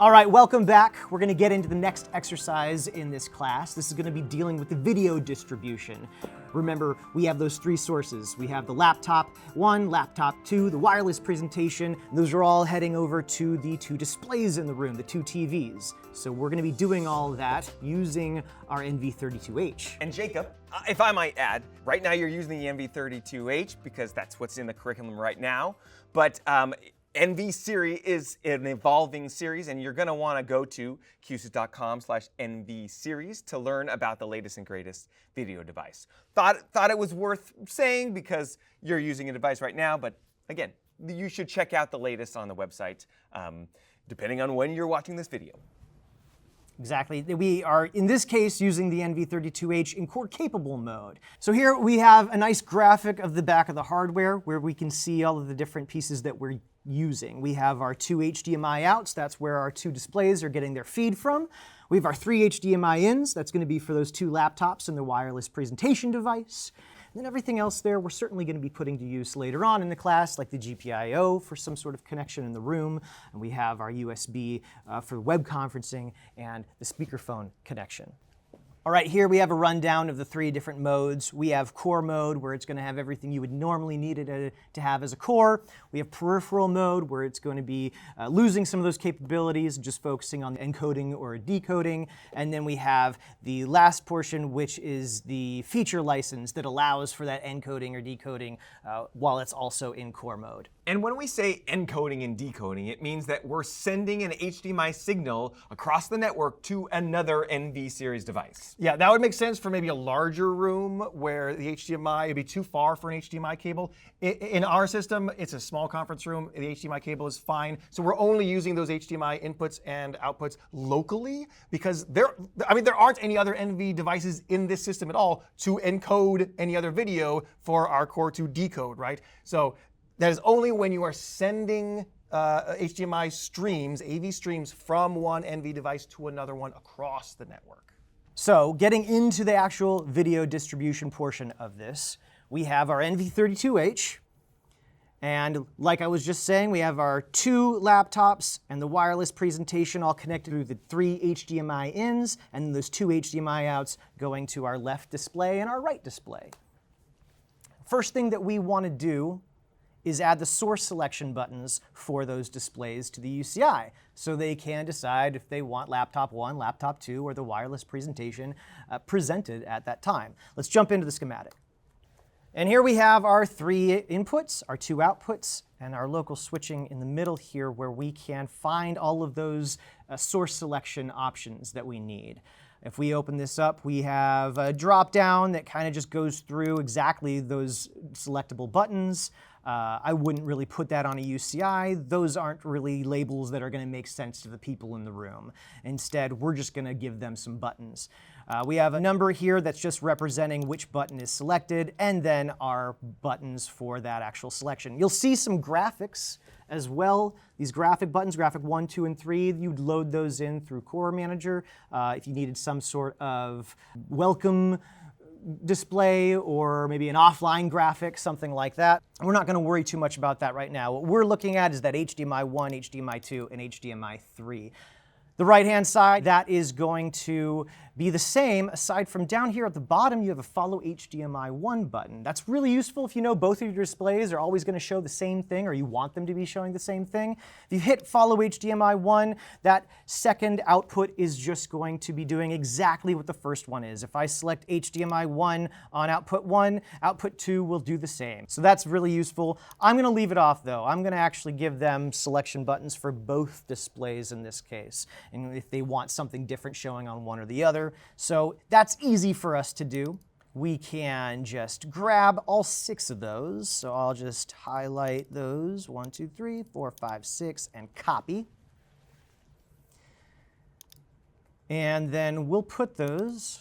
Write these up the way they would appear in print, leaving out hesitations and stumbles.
All right, welcome back. We're going to get into the next exercise in this class. This is going to be dealing with the video distribution. Remember, we have those three sources. We have the laptop 1, laptop 2, the wireless presentation. Those are all heading over to the two displays in the room, the two TVs. So we're going to be doing all of that using our NV32H. And Jacob, if I might add, right now you're using the NV32H because that's what's in the curriculum right now. But NV series is an evolving series, and you're going to want to go to Q-SYS.com/NV series to learn about the latest and greatest video device. Thought it was worth saying because you're using a device right now, but again, you should check out the latest on the website, depending on when you're watching this video. Exactly. We are, in this case, using the NV32H in core capable mode. So here we have a nice graphic of the back of the hardware where we can see all of the different pieces that we're using. We have our two HDMI outs. That's where our two displays are getting their feed from. We have our three HDMI ins. That's going to be for those two laptops and the wireless presentation device. And then everything else there we're certainly going to be putting to use later on in the class, like the GPIO for some sort of connection in the room. And we have our USB for web conferencing and the speakerphone connection. All right, here we have a rundown of the three different modes. We have core mode, where it's going to have everything you would normally need it to have as a core. We have peripheral mode, where it's going to be losing some of those capabilities, just focusing on encoding or decoding. And then we have the last portion, which is the feature license that allows for that encoding or decoding while it's also in core mode. And when we say encoding and decoding, it means that we're sending an HDMI signal across the network to another NV series device. Yeah, that would make sense for maybe a larger room where the HDMI would be too far for an HDMI cable. In our system, it's a small conference room. The HDMI cable is fine. So we're only using those HDMI inputs and outputs locally because there aren't any other NV devices in this system at all to encode any other video for our core to decode, right? So that is only when you are sending HDMI streams, AV streams from one NV device to another one across the network. So getting into the actual video distribution portion of this, we have our NV32H. And like I was just saying, we have our two laptops and the wireless presentation all connected through the three HDMI ins and those two HDMI outs going to our left display and our right display. First thing that we want to do is add the source selection buttons for those displays to the UCI, so they can decide if they want laptop 1, laptop 2, or the wireless presentation presented at that time. Let's jump into the schematic. And here we have our three inputs, our two outputs, and our local switching in the middle here where we can find all of those source selection options that we need. If we open this up, we have a drop-down that kind of just goes through exactly those selectable buttons. I wouldn't really put that on a UCI. Those aren't really labels that are going to make sense to the people in the room. Instead, we're just going to give them some buttons. We have a number here that's just representing which button is selected, and then our buttons for that actual selection. You'll see some graphics as well. These graphic buttons, graphic 1, 2, and 3, you'd load those in through Core Manager. If you needed some sort of welcome display or maybe an offline graphic, something like that. We're not going to worry too much about that right now. What we're looking at is that HDMI 1, HDMI 2, and HDMI 3. The right-hand side, that is going to be the same, aside from down here at the bottom, you have a Follow HDMI 1 button. That's really useful if you know both of your displays are always going to show the same thing, or you want them to be showing the same thing. If you hit Follow HDMI 1, that second output is just going to be doing exactly what the first one is. If I select HDMI 1 on output 1, output 2 will do the same. So that's really useful. I'm going to leave it off, though. I'm going to actually give them selection buttons for both displays in this case, and if they want something different showing on one or the other. So that's easy for us to do. We can just grab all 6 of those. So I'll just highlight those, 1, 2, 3, 4, 5, 6, and copy. And then we'll put those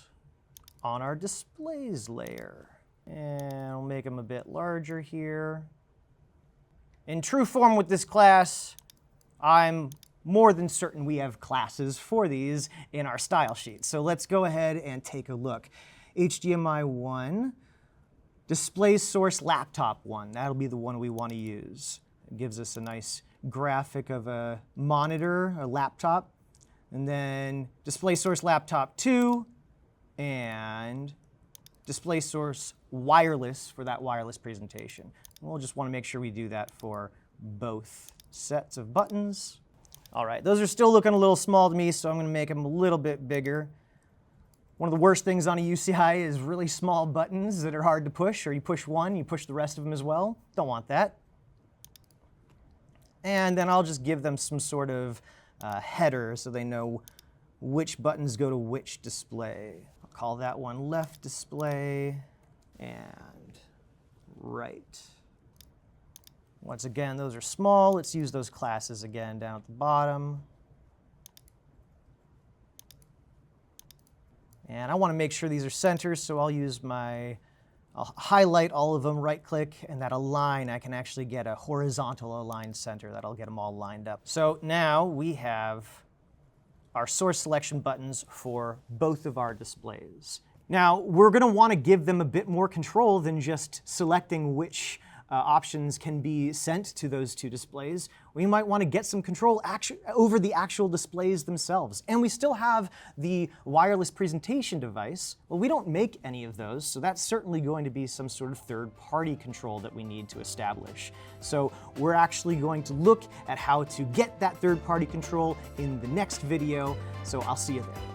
on our displays layer. And I'll make them a bit larger here. In true form with this class, I'm more than certain we have classes for these in our style sheet. So let's go ahead and take a look. HDMI 1, display source laptop 1. That'll be the one we want to use. It gives us a nice graphic of a monitor, a laptop, and then display source laptop 2, and display source wireless for that wireless presentation. We'll just want to make sure we do that for both sets of buttons. All right, those are still looking a little small to me, so I'm going to make them a little bit bigger. One of the worst things on a UCI is really small buttons that are hard to push, or you push one, you push the rest of them as well. Don't want that. And then I'll just give them some sort of header so they know which buttons go to which display. I'll call that one left display and right. Once again, those are small. Let's use those classes again down at the bottom. And I want to make sure these are centers, so I'll highlight all of them, right-click, and that align, I can actually get a horizontal aligned center. That'll get them all lined up. So now we have our source selection buttons for both of our displays. Now, we're going to want to give them a bit more control than just selecting which options can be sent to those two displays. We might want to get some control over the actual displays themselves. And we still have the wireless presentation device. Well, we don't make any of those, so that's certainly going to be some sort of third-party control that we need to establish. So we're actually going to look at how to get that third-party control in the next video, so I'll see you there.